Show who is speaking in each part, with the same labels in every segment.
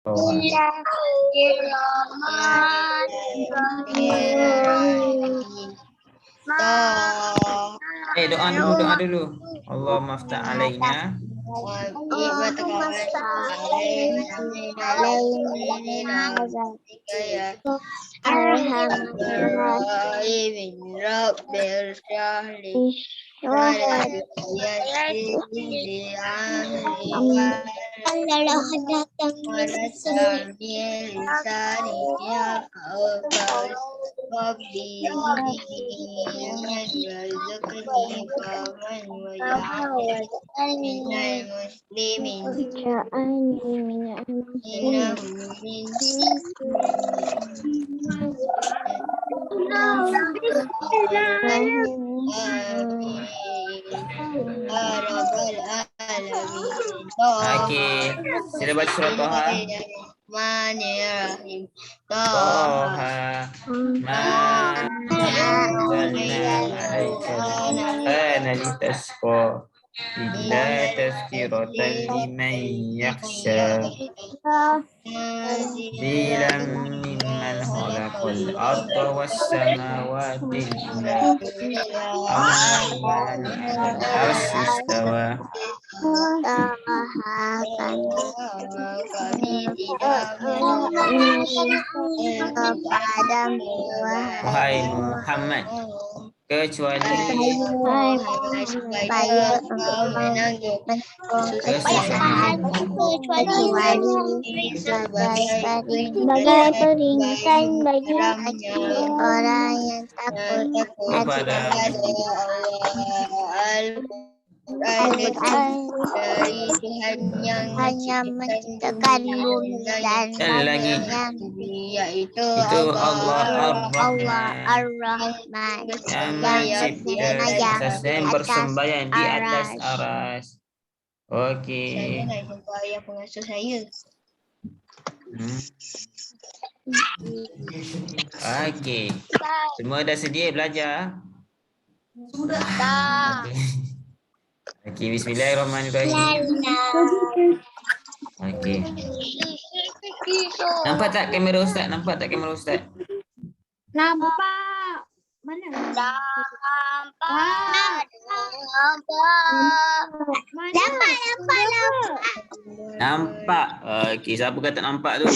Speaker 1: Toha. Doa dulu. Allahumma aftah alaina. Okey, sila baca surah Toha. Toha ma anzalna alaika al-Qur'ana litasqa illa tazkiratan liman yakhsha zilan mimman khalaqal arda was samawati Ar-Rahman 'alal-'arsy istawa. Wahai Muhammad, kecuali kesusahan
Speaker 2: sebagai peringatan bagi orang yang takut
Speaker 1: kepada
Speaker 2: Al-Quran dari Tuhan yang hanya menciptakan bumi dan
Speaker 1: langit,
Speaker 2: yaitu
Speaker 1: Allah
Speaker 2: Allah
Speaker 1: Ar-Rahman
Speaker 2: Ar-Rahman
Speaker 1: yang
Speaker 2: mencipta
Speaker 1: yang bersembahyang di atas aras. Okey.
Speaker 2: Ayah pengasuh saya.
Speaker 1: Okey. Semua dah sedia belajar?
Speaker 2: Sudah.
Speaker 1: Okey, bismillahirrahmanirrahim. Okey. Nampak tak kamera Ustaz? Nampak tak kamera Ustaz?
Speaker 3: Nampak. Mana?
Speaker 1: Nampak. Okey, siapa kata nampak tu?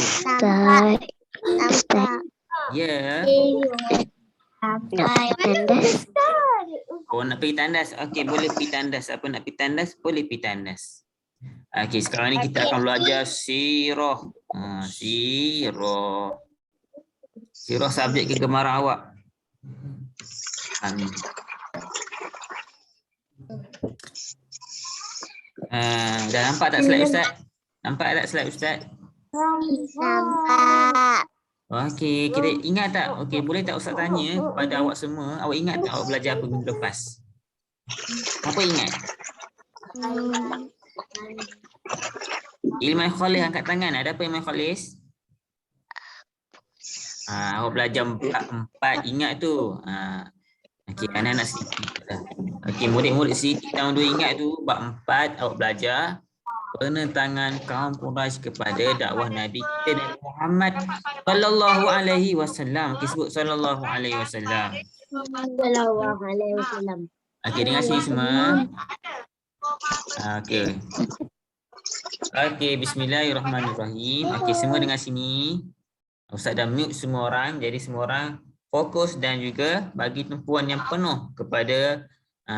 Speaker 2: Nampak.
Speaker 1: Ya. Oh, nak pergi tandas. Okey, boleh pergi tandas. Apa nak pergi tandas? Boleh pergi tandas. Okey, sekarang ni kita akan belajar sirah. Sirah. Sirah subjek kegemaran awak. Amin. Dah nampak tak slide Ustaz? Nampak tak slide Ustaz?
Speaker 2: Nampak.
Speaker 1: Okey, kita ingat tak? Okey, boleh tak Ustaz tanya kepada awak semua, awak ingat tak awak belajar apa minggu lepas? Apa ingat? Ilmu khalis, angkat tangan. Ada apa ilmu khalis? Awak belajar empat, ingat tu. Okey, anak-anak sedikit. Okey, murid-murid sedikit tahun 2 ingat tu, bab 4 awak belajar penentangan kaum Quraisy kepada dakwah Nabi kita Nabi Muhammad sallallahu alaihi wasallam. Okey, sebut sallallahu alaihi wasallam.
Speaker 2: Sallallahu alaihi wasallam.
Speaker 1: Okey, dengar sini semua. Okey. Okey, bismillahirrahmanirrahim. Okey, semua dengar sini. Ustaz dah mute semua orang, jadi semua orang fokus dan juga bagi tumpuan yang penuh kepada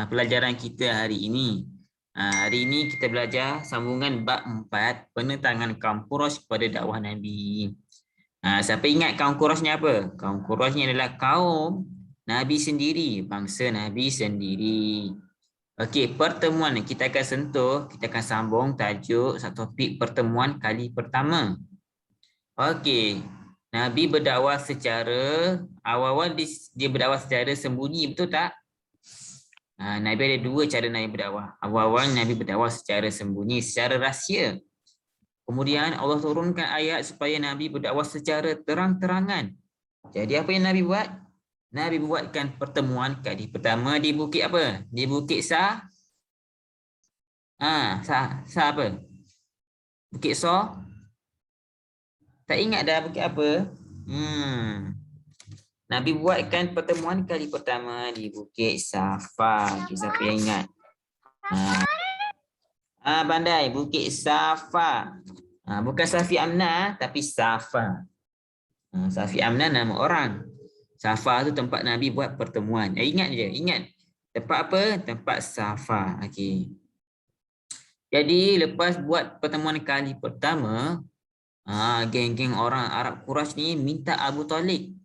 Speaker 1: pelajaran kita hari ini. Hari ini kita belajar sambungan bab 4, penentangan kaum Quraisy kepada dakwah Nabi. Siapa ingat kaum Quraisy ni apa? Kaum Quraisy ni adalah kaum Nabi sendiri, bangsa Nabi sendiri. Okey, pertemuan ni kita akan sentuh, kita akan sambung tajuk satu topik pertemuan kali pertama. Okey, Nabi berdakwah secara awal-awal dia berdakwah secara sembunyi, betul tak? Nabi ada dua cara Nabi berdakwah. Awal-awal Nabi berdakwah secara sembunyi, secara rahsia. Kemudian Allah turunkan ayat supaya Nabi berdakwah secara terang-terangan. Jadi apa yang Nabi buat? Nabi buatkan pertemuan kali pertama di bukit apa? Di bukit Sa apa? Bukit Tak ingat dah bukit apa? Nabi buatkan pertemuan kali pertama di Bukit Safa. Siapa yang ingat? Pandai. Bukit Safa. Bukan Safi Amna tapi Safa. Safi Amna nama orang. Safa tu tempat Nabi buat pertemuan. Ingat je, ingat. Tempat apa? Tempat Safa. Okey. Jadi lepas buat pertemuan kali pertama, geng-geng orang Arab Quraisy ni minta Abu Talib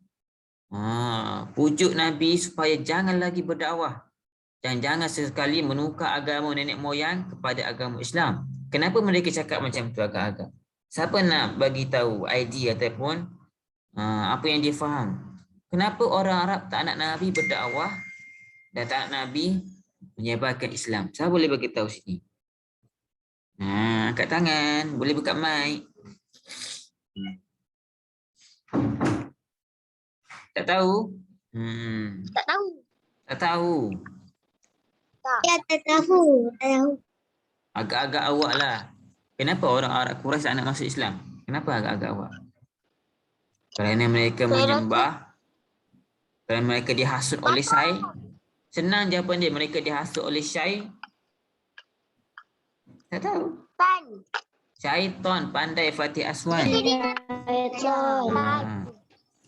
Speaker 1: pujuk Nabi supaya jangan lagi berdakwah dan jangan sesekali menukar agama nenek moyang kepada agama Islam. Kenapa mereka cakap macam tu agak-agak? Siapa nak bagi tahu idea ataupun apa yang dia faham? Kenapa orang Arab tak nak Nabi berdakwah dan tak nak Nabi menyebarkan Islam? Siapa boleh bagi tahu sini? Angkat tangan, boleh buka mic. Tak tahu?
Speaker 2: Tak tahu.
Speaker 1: Tak tahu.
Speaker 2: Ya, tak tahu. Tak tahu.
Speaker 1: Agak-agak awak lah. Kenapa orang Arab Quraisy tak nak masuk Islam? Kenapa agak-agak awak? Kerana mereka menyembah. Kerana mereka dihasut oleh Syai. Senang jawapan dia. Mereka dihasut oleh Syai. Tak tahu. Syaitan pandai Fatih Aswan.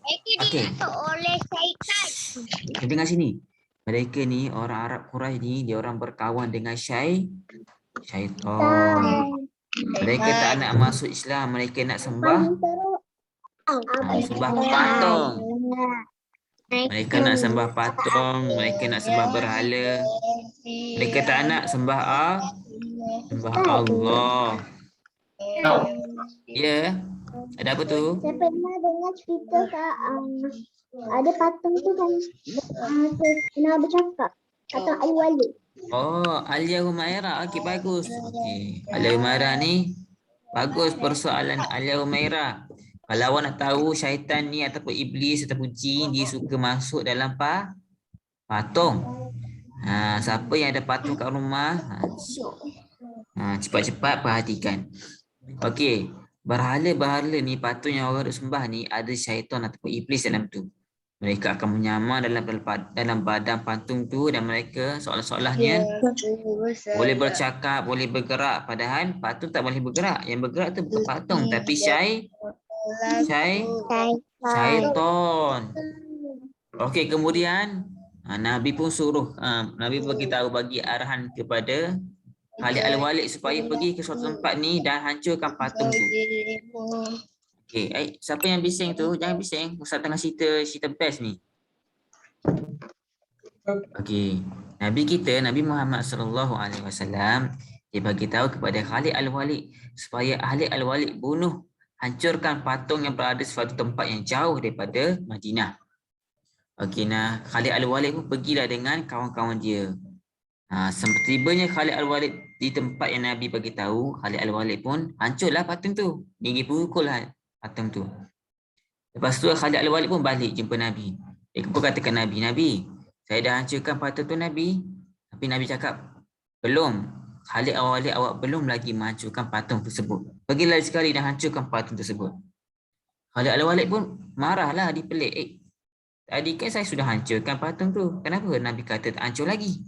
Speaker 2: Mereka dihasut oleh syaitan.
Speaker 1: Dengar sini. Mereka ni orang Arab Quraisy ni dia orang berkawan dengan syaitan. Mereka tak nak masuk Islam, mereka nak sembah sembah patung. Mereka nak sembah patung, mereka nak sembah berhala. Mereka tak nak sembah Allah. Ya. Ada apa tu?
Speaker 2: Saya pernah dengar cerita ada patung tu kan pernah bercakap. Patung Al-Walid.
Speaker 1: Alia Humaira. Okey, bagus. Okey. Alia Humaira ni bagus persoalan Alia Humaira. Kalau awak nak tahu syaitan ni ataupun iblis ataupun jin dia suka masuk dalam patung. Siapa yang ada patung kat rumah? Cepat-cepat perhatikan. Okey. Berhala-berhala ni, patung yang orang sembah ni ada syaitan ataupun iblis dalam tu. Mereka akan menyamar dalam badan patung tu dan mereka seolah-olahnya boleh bercakap, boleh bergerak. Padahal patung tak boleh bergerak. Yang bergerak tu bukan patung tapi syaitan. Okey, kemudian Nabi pun suruh, Nabi bagi arahan kepada Khalid Al-Walid supaya pergi ke suatu tempat ni dan hancurkan patung tu. Okey, siapa yang bising tu? Jangan bising. Ustaz tengah cerita best ni. Okey. Nabi kita, Nabi Muhammad sallallahu alaihi wasallam, dia bagi tahu kepada Khalid Al-Walid supaya Khalid Al-Walid hancurkan patung yang berada di suatu tempat yang jauh daripada Madinah. Okey, Khalid Al-Walid pun pergilah dengan kawan-kawan dia. Setibanya Khalid Al-Walid di tempat yang Nabi bagi tahu, Khalid Al-Walid pun hancurlah patung tu. Dia pukullah patung tu. Lepas tu Khalid Al-Walid pun balik jumpa Nabi. Dia pun katakan Nabi, saya dah hancurkan patung tu Nabi. Tapi Nabi cakap, belum. Khalid Al-Walid, awak belum lagi menghancurkan patung tersebut. Pergilah sekali dan hancurkan patung tersebut. Khalid Al-Walid pun marahlah, dia pelik. Tadi kan saya sudah hancurkan patung tu. Kenapa Nabi kata tak hancur lagi?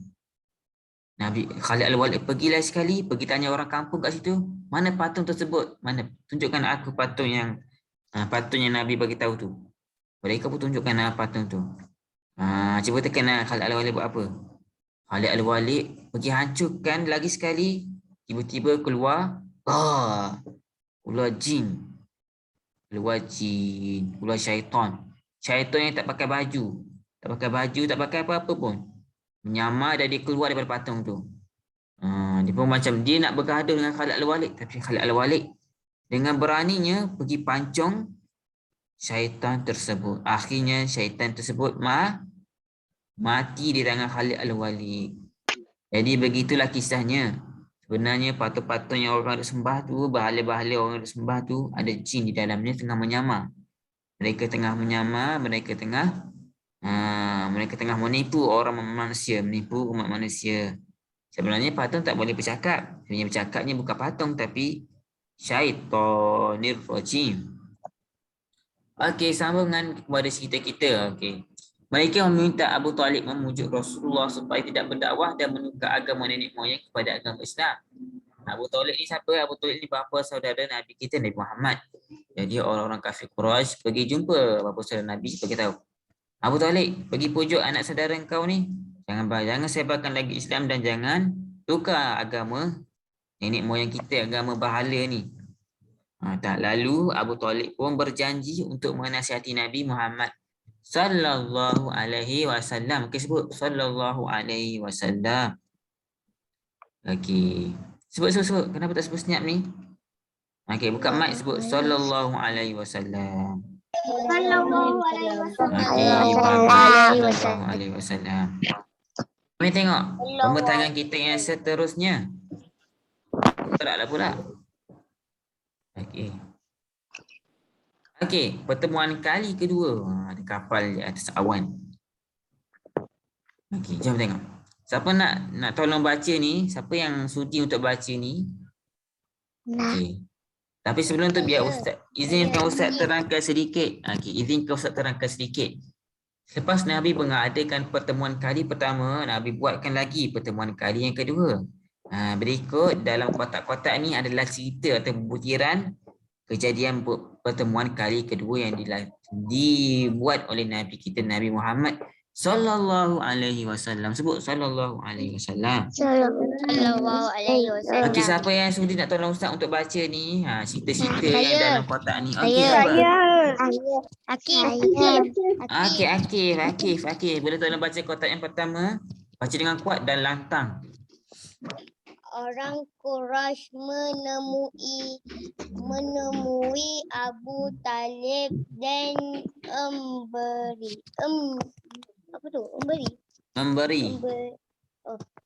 Speaker 1: Nabi Khalid Al-Walid pergilah sekali, pergi tanya orang kampung kat situ, mana patung tersebut? Mana? Tunjukkan aku patung yang Nabi bagi tahu tu. Mereka pun tunjukkan patung tu. Cuba tekan Khalid Al-Walid buat apa? Khalid Al-Walid pergi hancurkan lagi sekali, tiba-tiba keluar jin. Keluar syaitan. Syaitan yang tak pakai baju, tak pakai apa-apa pun. Menyamar dan dia keluar daripada patung tu. Dia pun macam dia nak bergaduh dengan Khalid Al-Walid. Tapi Khalid Al-Walid dengan beraninya pergi pancung syaitan tersebut. Akhirnya syaitan tersebut mati di tangan Khalid Al-Walid. Jadi begitulah kisahnya. Sebenarnya patung-patung yang orang ada sembah tu, bahala-bahala orang ada sembah tu, ada jin di dalamnya tengah menyamar. Mereka tengah menipu orang manusia, menipu umat manusia. Sebenarnya patung tak boleh bercakap. Sebenarnya bercakapnya bukan patung tapi syaitanir rajim. Okey, sambungan kepada cerita kita. Okey. Mereka meminta Abu Talib memujuk Rasulullah supaya tidak berdakwah dan menukar agama nenek moyang kepada agama Islam. Abu Talib ni siapa? Abu Talib ni bapa saudara Nabi kita, Nabi Muhammad. Jadi orang-orang kafir Quraisy pergi jumpa bapa saudara Nabi, beritahu, Abu Talib, pergi pujuk anak saudara engkau ni. Jangan sebarkan lagi Islam dan jangan tukar agama nenek moyang kita, agama bahala ni. Lalu Abu Talib pun berjanji untuk menasihati Nabi Muhammad sallallahu alaihi wasallam. Okey, sebut sallallahu alaihi wasallam. Okey. Sebut. Kenapa tak sebut senyap ni? Okey, buka mic, sebut sallallahu alaihi wasallam.
Speaker 2: Sallallahu alaihi wasallam.
Speaker 1: Okey, bagus. Sallallahu alaihi wasallam. Mari tengok pembentangan kita yang seterusnya. Geraklah pula. Okey, pertemuan kali kedua. Ada kapal di atas awan. Okey, jom tengok. Siapa nak tolong baca ni? Siapa yang sudi untuk baca ni? Okey. Tapi sebelum tu biar Ustaz izinkan Ustaz terangkan sedikit. Okey, izinkan Ustaz terangkan sedikit. Selepas Nabi mengadakan pertemuan kali pertama, Nabi buatkan lagi pertemuan kali yang kedua. Berikut dalam kotak-kotak ni adalah cerita atau butiran kejadian pertemuan kali kedua yang dibuat oleh Nabi kita, Nabi Muhammad sallallahu alaihi wasallam. Sebut sallallahu alaihi wasallam.
Speaker 2: Sallallahu alaihi wasallam.
Speaker 1: Okey, siapa yang sudi nak tolong Ustaz untuk baca ni? Cerita-cerita yang dalam kotak ni. Okey, Akif. Boleh tolong baca kotak yang pertama? Baca dengan kuat dan lantang.
Speaker 2: Orang Quraisy menemui Abu Talib dan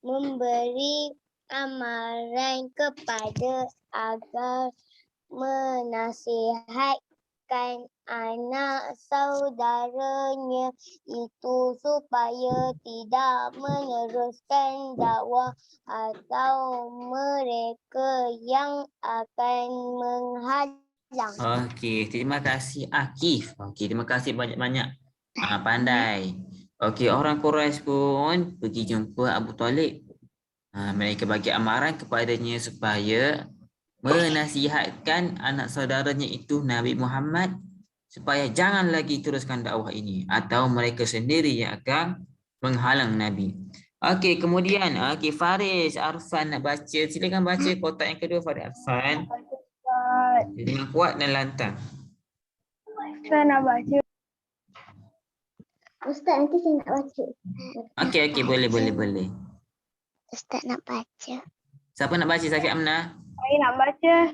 Speaker 2: memberi amaran kepada agar menasihatkan anak saudaranya itu supaya tidak meneruskan dakwah atau mereka yang akan menghalang.
Speaker 1: Okey, terima kasih Akif. Okey, terima kasih banyak-banyak. Pandai. Okey, orang Quraisy pun pergi jumpa Abu Talib. Mereka bagi amaran kepadanya supaya menasihatkan anak saudaranya itu Nabi Muhammad supaya jangan lagi teruskan dakwah ini atau mereka sendiri yang akan menghalang Nabi. Okey, kemudian Faris Arfan nak baca. Silakan baca kotak yang kedua, Faris Arfan. Dengan kuat dan lantang.
Speaker 3: Saya nak baca.
Speaker 2: Ustaz, nanti saya nak baca.
Speaker 1: Okey, boleh.
Speaker 2: Ustaz nak baca.
Speaker 1: Siapa nak baca? Safiq Amnah?
Speaker 3: Saya nak baca.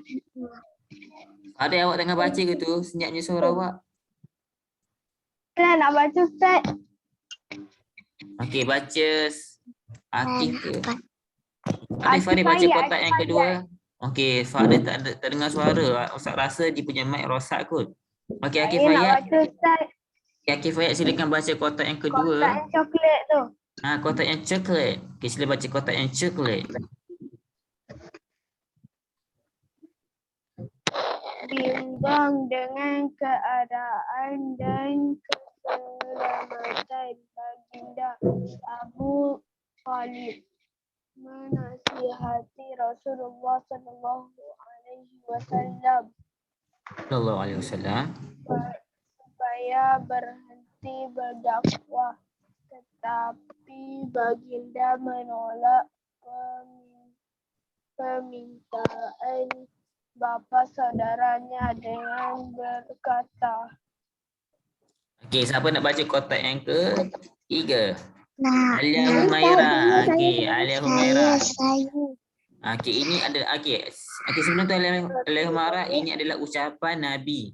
Speaker 1: Ada awak tengah baca ke tu? Senyapnya suara awak.
Speaker 3: Saya nak baca, Ustaz.
Speaker 1: Okey, baca. Akif ke? Farid baca kotak yang kedua. Okey, Farid tak dengar suara. Ustaz rasa dia punya mic rosak kot. Okey, Akif
Speaker 3: Saya nak
Speaker 1: Fayat.
Speaker 3: baca, Ustaz.
Speaker 1: Akif Fayat, silakan baca kotak yang kedua.
Speaker 3: Kotak yang coklat tu.
Speaker 1: Kotak yang coklat. Okey, sila baca kotak yang coklat.
Speaker 3: Bimbang dengan keadaan dan keselamatan baginda Abu Talib menasihati Rasulullah sallallahu alaihi wasallam supaya berhenti berdakwah, tetapi baginda menolak permintaan bapa saudaranya dengan berkata.
Speaker 1: Okey, siapa nak baca kotak yang ketiga? Alia
Speaker 2: Saya.
Speaker 1: Humaira. Okey, Alia Humaira.
Speaker 2: Saya.
Speaker 1: Okey, ini adalah sebelum tu Alia Humaira, ini adalah ucapan Nabi.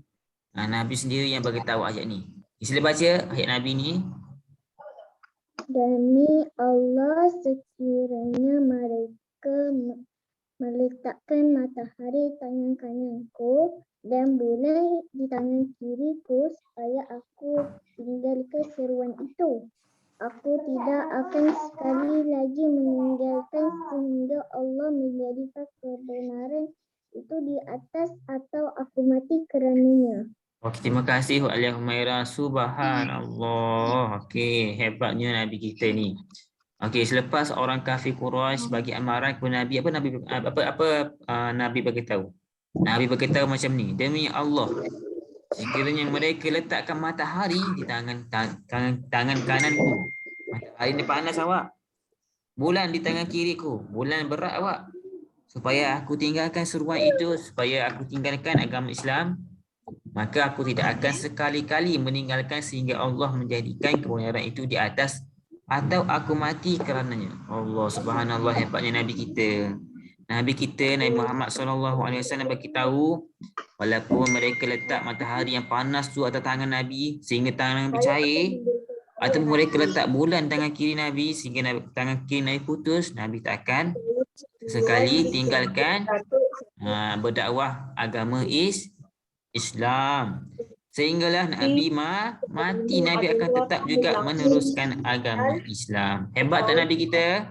Speaker 1: Nabi sendiri yang bagi tahu ayat ni. Sila baca ayat Nabi ni.
Speaker 2: Demi Allah, sekiranya mereka meletakkan matahari tangan kananku dan bulan di tangan kiriku supaya aku tinggalkan seruan itu. Aku tidak akan sekali lagi meninggalkan sehingga Allah menjadikan kebenaran itu di atas atau aku mati kerananya.
Speaker 1: Okey, terima kasih Alia Humaira. Subhanallah. Okey, hebatnya Nabi kita ni. Okey, selepas orang kafir Quraisy bagi amaran kepada Nabi, Nabi bagi tahu. Nabi bagi tahu macam ni, demi Allah, sekiranya mereka letakkan matahari di tangan kananku. Matahari ni panas awak. Bulan di tangan kiriku. Bulan berat awak. Supaya aku tinggalkan seruan itu, supaya aku tinggalkan agama Islam, maka aku tidak akan sekali-kali meninggalkan sehingga Allah menjadikan kebenaran itu di atas atau aku mati kerananya. Allah, subhanallah, hebatnya Nabi kita. Nabi kita, Nabi Muhammad SAW bagi tahu, walaupun mereka letak matahari yang panas tu atas tangan Nabi sehingga tangan bercair, atau mereka letak bulan tangan kiri Nabi sehingga tangan kiri Nabi putus, Nabi tak akan sekali tinggalkan berdakwah agama Islam. Sehinggalah Nabi mati, Nabi akan tetap juga meneruskan agama Islam. Hebat tak Nabi kita?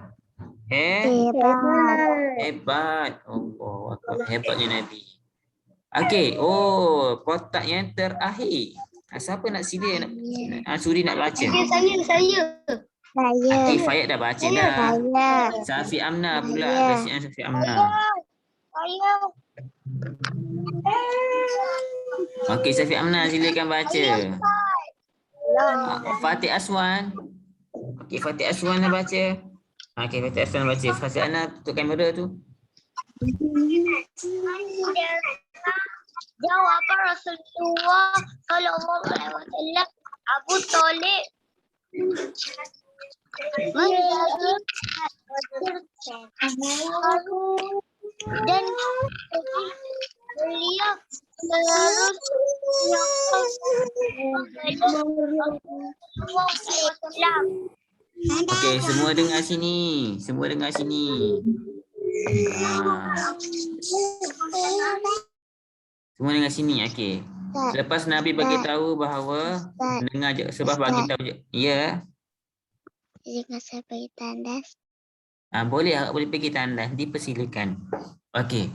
Speaker 1: Hebat. Allah, hebatnya Nabi. Okey, kotak yang terakhir. Siapa nak sila? Suri nak baca?
Speaker 3: Saya.
Speaker 1: Okey, Fayat dah baca dah. Safi Amna pula. Kasihan Safi Amna.
Speaker 3: Saya.
Speaker 1: Okey, Safi Amna silakan baca. Fatih Aswan. Okey, Fatih Aswan nak baca. Okey, Fatih Aswan baca. Fatih Ana tutup kamera tu.
Speaker 3: Jawab Rasulullah sallallahu alaihi wasallam, Abu Talib dan beliau terus
Speaker 1: Okey, semua dengar sini. Semua dengar sini. Semua dengar sini. Okey. Selepas Nabi bagi tahu bahawa dengar je, sebab bagi tahu je. Ya.
Speaker 2: Jangan saya bagi tandas.
Speaker 1: Boleh, awak boleh pergi tandas, dipersilakan. Okey.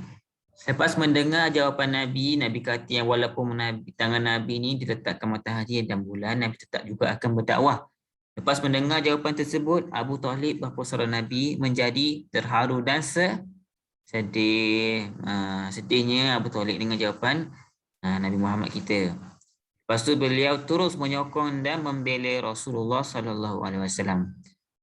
Speaker 1: Lepas mendengar jawapan Nabi, Nabi kata yang walaupun tangan Nabi ni diletakkan matahari dan bulan, Nabi tetap juga akan berdakwah. Lepas mendengar jawapan tersebut, Abu Talib, bapa saudara Nabi, menjadi terharu dan sedih. Sedihnya Abu Talib dengan jawapan Nabi Muhammad kita. Lepas tu beliau terus menyokong dan membela Rasulullah sallallahu alaihi wasallam.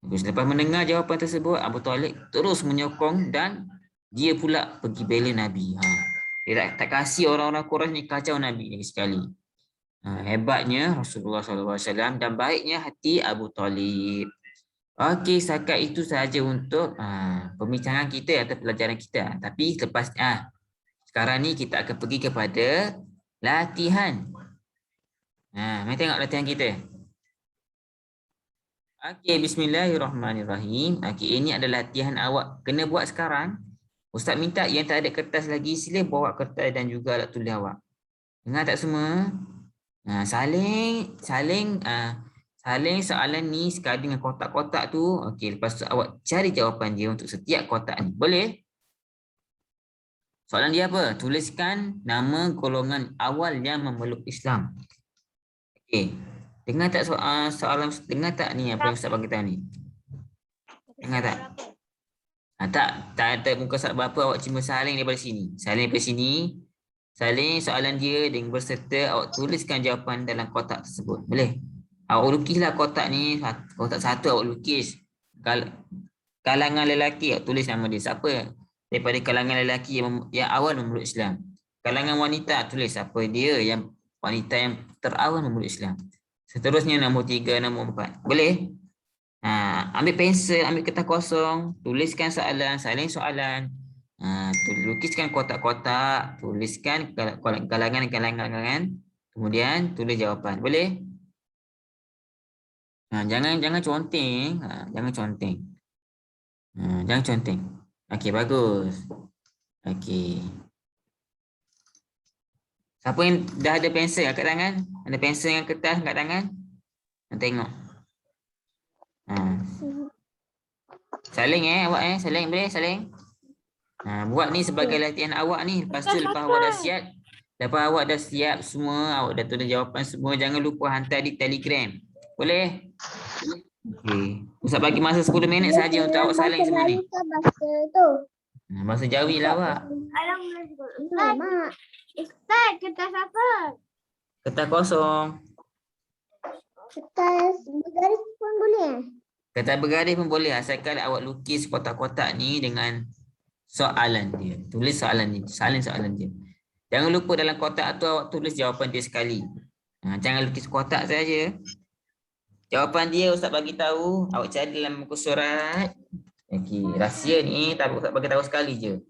Speaker 1: Lepas mendengar jawapan tersebut, Abu Talib terus menyokong dan dia pula pergi bela Nabi. Dia tak kasih orang-orang Quraisy ni kacau Nabi lagi sekali. Hebatnya Rasulullah SAW dan baiknya hati Abu Talib. Okey, setakat itu sahaja untuk pembincangan kita atau pelajaran kita. Tapi lepas sekarang ni kita akan pergi kepada latihan. Mari tengok latihan kita. Okey, bismillahirrahmanirrahim. Okey, ini adalah latihan awak kena buat sekarang. Ustaz minta yang tak ada kertas lagi, sila bawa kertas dan juga alat tulis awak. Dengar tak semua? Saling soalan ni sekali dengan kotak-kotak tu. Okey, lepas tu awak cari jawapan dia untuk setiap kotak ni. Boleh? Soalan dia apa? Tuliskan nama golongan awal yang memeluk Islam. Okey. Dengar tak soalan, dengar tak ni apa yang Ustaz bagi tahu ni? Dengar tak? Tak ada muka surat berapa, awak cuma saling daripada sini. Saling daripada sini. Saling soalan dia dengan berserta awak tuliskan jawapan dalam kotak tersebut. Boleh? Awak lukislah kotak ni. Kotak satu awak lukis. Kalangan lelaki, awak tulis nama dia. Siapa daripada kalangan lelaki yang awal memeluk Islam? Kalangan wanita, tulis siapa dia yang wanita yang terawal memeluk Islam. Seterusnya nombor 3, nombor 4. Boleh? Ambil pensel, ambil kertas kosong, tuliskan soalan, saling soalan. Lukiskan kotak-kotak, tuliskan kalangan, kemudian tulis jawapan. Boleh? Jangan conteng, jangan conteng. Jangan conteng. Okey, bagus. Okey. Siapa yang dah ada pensel kat tangan? Ada pensel dengan kertas kat tangan? Tengok. Saling awak saling, boleh saling. Buat ni sebagai latihan awak ni. Lepas tu lepas awak dah siap, Lepas awak dah siap semua, awak dah tulis jawapan semua, jangan lupa hantar di Telegram. Boleh? Okey. Ustaz bagi masa 10 minit saja untuk awak salin semua ni.
Speaker 2: Bahasa tu.
Speaker 1: Bahasa Jawi lah awak.
Speaker 2: Mak. Ustaz, kertas apa?
Speaker 1: Kertas kosong.
Speaker 2: Kertas bergaris pun boleh?
Speaker 1: Kertas bergaris pun boleh asalkan awak lukis kotak-kotak ni dengan soalan dia. Tulis soalan ni, salin soalan dia. Jangan lupa dalam kotak tu awak tulis jawapan dia sekali. Jangan lukis kotak saja. Jawapan dia Ustaz bagi tahu, awak cari dalam muka surat. Okey, rahsia ni tak Ustaz bagi tahu sekali je.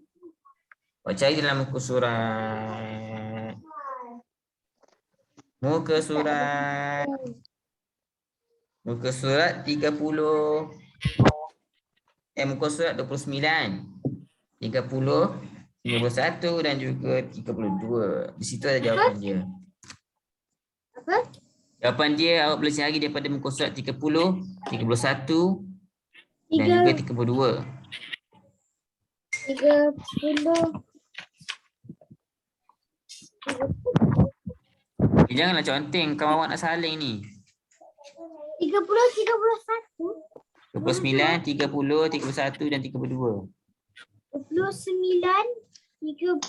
Speaker 1: Awak cari dalam muka surat. Muka surat. Muka surat 30. Muka surat 29. 30, 31 dan juga 32. Di situ ada jawapan dia.
Speaker 2: Apa?
Speaker 1: Jawapan dia awak boleh cari daripada muka surat 30, 31 dan juga 32.
Speaker 2: 30.
Speaker 1: Janganlah conteng kawan awak nak saling ni.
Speaker 2: 30, 31.
Speaker 1: 29, 30, 31 dan 32.
Speaker 2: 29, 30,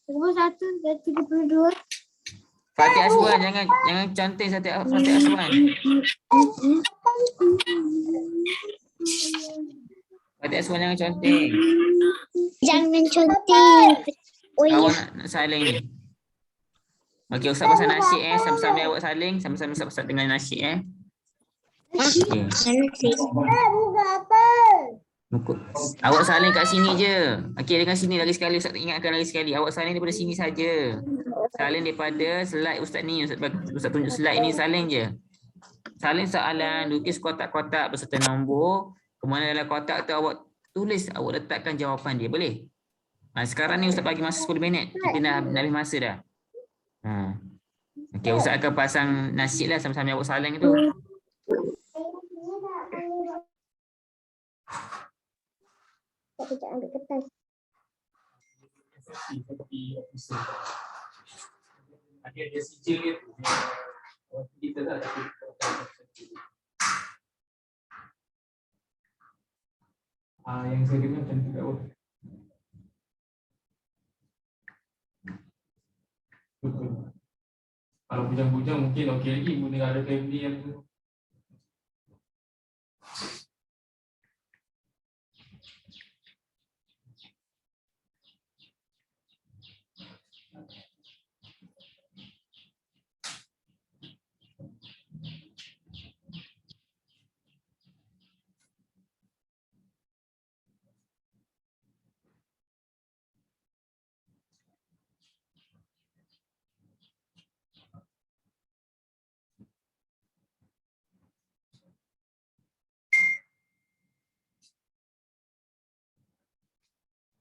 Speaker 2: 31 dan 32.
Speaker 1: Fatih Aswan, jangan conteng Fatih Aswan. Fatih Aswan jangan conteng.
Speaker 3: Jangan conteng. Oh
Speaker 1: Awak
Speaker 3: ya.
Speaker 1: nak saling ni. Okey, Ustaz pasal nasyid sama-sama awak saling, sama-sama Ustaz dengan nasyid Okey.
Speaker 2: Buka apa?
Speaker 1: Awak saling kat sini je. Okey, dengan sini lagi sekali Ustaz ingatkan lagi sekali. Awak saling daripada sini saja. Saling daripada slide Ustaz ni. Ustaz tunjuk slide ni, saling je. Saling soalan, lukis kotak-kotak beserta nombor. Kemudian dalam kotak tu awak tulis, awak letakkan jawapan dia. Boleh? Sekarang ni Ustaz bagi masa 10 minit. Kita dah habis masa dah. Okey, Ustaz akan pasang nasyid lah sama-sama awak saling tu.
Speaker 2: Kita ambil kertas.
Speaker 1: Ada sijil dia tu. Kita tak yang saya dengar macam tu kat bawah. Betul. Kalau bujang-bujang mungkin okey lagi guna ada family yang tu.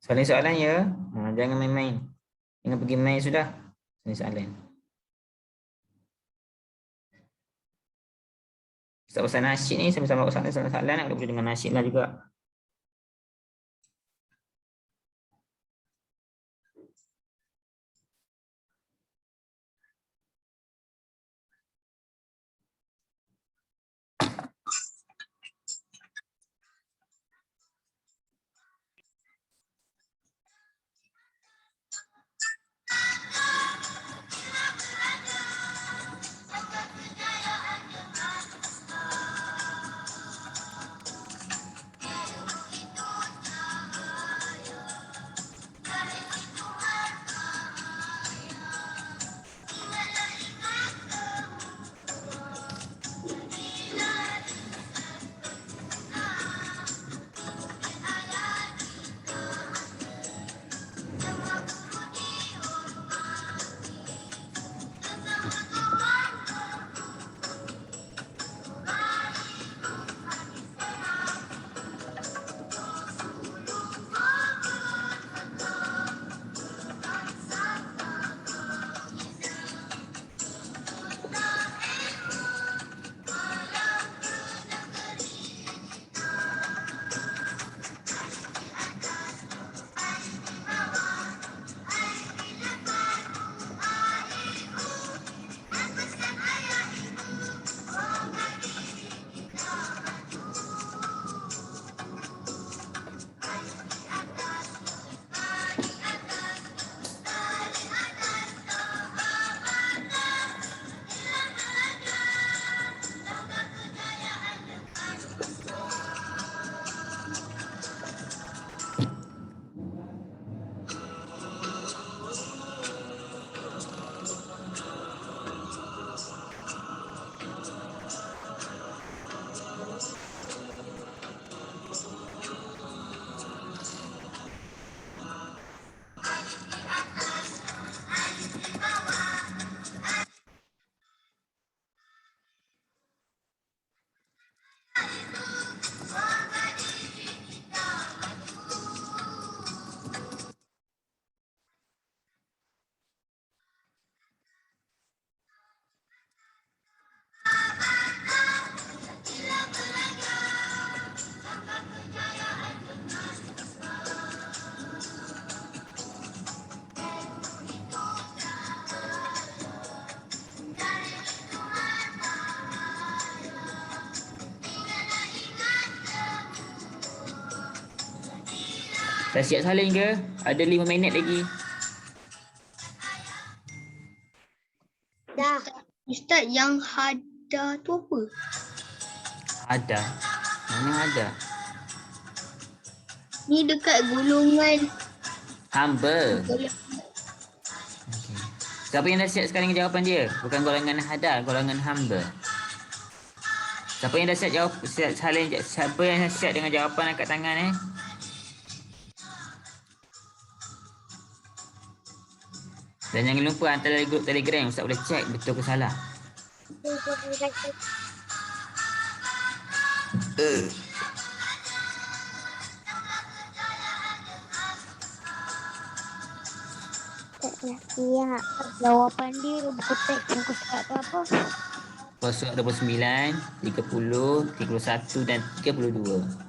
Speaker 1: Soalan soalan ya. Jangan main-main. Jangan pergi main sudah. Soalan. Ustaz pasal nasyid ni sama-sama soalan nak boleh dengan nasyid lah juga. Dah siap salin ke? Ada 5 minit lagi.
Speaker 2: Dah.
Speaker 3: Ustaz, yang hada tu apa?
Speaker 1: Ada. Mana ada?
Speaker 3: Ni dekat golongan.
Speaker 1: Hamba. Okay. Siapa yang dah siap sekarang dengan jawapan dia? Bukan golongan hada, golongan hamba. Siapa yang dah siap jawab, siap salin, siapa yang dah siap dengan jawapan angkat tangan Dan jangan lupa hantar dari grup Telegram, Ustaz boleh check betul ke salah.
Speaker 2: Tak dah siap. Jawapan dia buku teks muka surat tu apa?
Speaker 1: Surat 29, 30, 31 dan 32.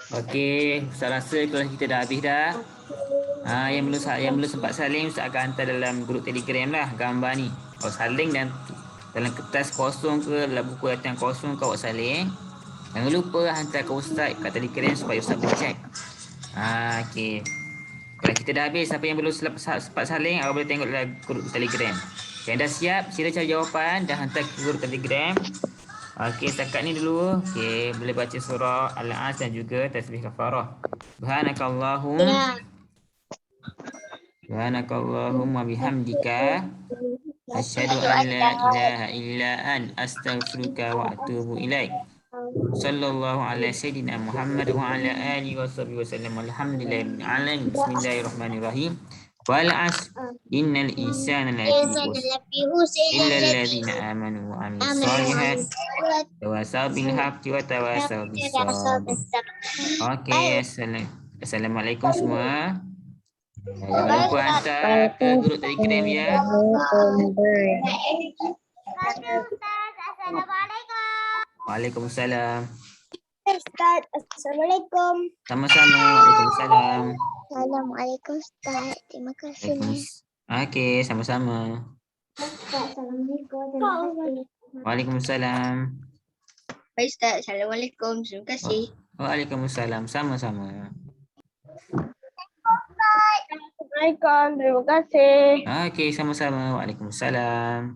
Speaker 1: Okey, saya rasa kelas kita dah habis dah. Yang belum sempat salin, Ustaz akan hantar dalam grup Telegram lah gambar ni. Awak salin dan dalam kertas kosong ke, dalam buku yang kosong ke awak salin. Jangan lupa hantar ke Ustaz kat Telegram supaya Ustaz boleh check. Okey. Kalau kita dah habis, siapa yang belum sempat salin, awak boleh tengok dalam grup Telegram. Yang dah siap, sila cari jawapan dan hantar ke grup Telegram. Okey, setakat ni dulu. Okey, boleh baca surah Al-As dan juga tasbih kafarah. Subhanakallahumma bihamdika asyhadu an la ilaha illa an astaghfiruka wa atubu ilaik. Sallallahu ala sayyidina Muhammad wa ala alihi wa sahbihi wasallam. Alhamdulillahirabbil alamin. Bismillahirrahmanirrahim. Wal 'asr innal insana lafi khusr illa alladhina amanu wa 'amilus shalihat tawasaw bil haqqi wa tawasaw bis sabr. Okey, assalamualaikum semua. Jangan lupa hantar ke grup Telegram ya.
Speaker 2: Assalamualaikum.
Speaker 1: Waalaikumsalam.
Speaker 2: Ustaz, assalamualaikum.
Speaker 1: Sama-sama. Waalaikumsalam.
Speaker 2: Assalamualaikum Ustaz. Terima kasih.
Speaker 1: Okey, sama-sama.
Speaker 2: Assalamualaikum. Terima kasih.
Speaker 1: Waalaikumsalam.
Speaker 3: Baik Ustaz, Assalamualaikum. Terima kasih.
Speaker 1: Waalaikumsalam. Sama-sama.
Speaker 2: Assalamualaikum. Terima kasih.
Speaker 1: Okey, sama-sama. Waalaikumsalam.